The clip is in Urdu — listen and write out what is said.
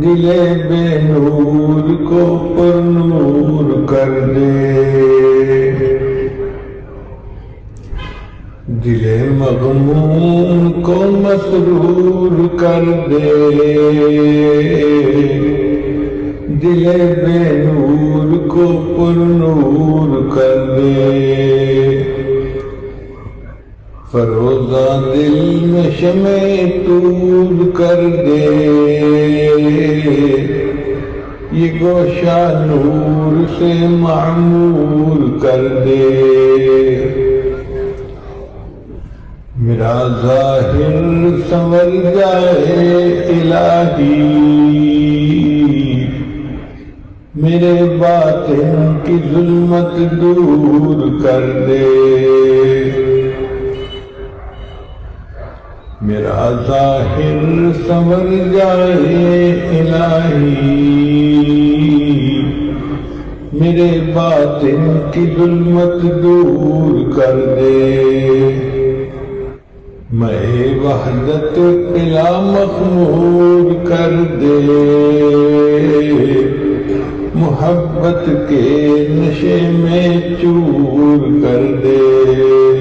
دل بے نور کو پر نور کر دے، دل مغموم کو مسرور کر دے، دل بے نور کو پر نور کر دے، فروزہ دل میں شمع طور کر دے، یہ گوشہ نور سے معمور کر دے، میرا ظاہر سنور جائے الہی، میرے باطن کی ظلمت دور کر دے، میرا ظاہر سنور جائے الہی، میرے باطن کی ظلمت دور کر دے، میں وحدت قلع مخمور کر دے، محبت کے نشے میں چور کر دے۔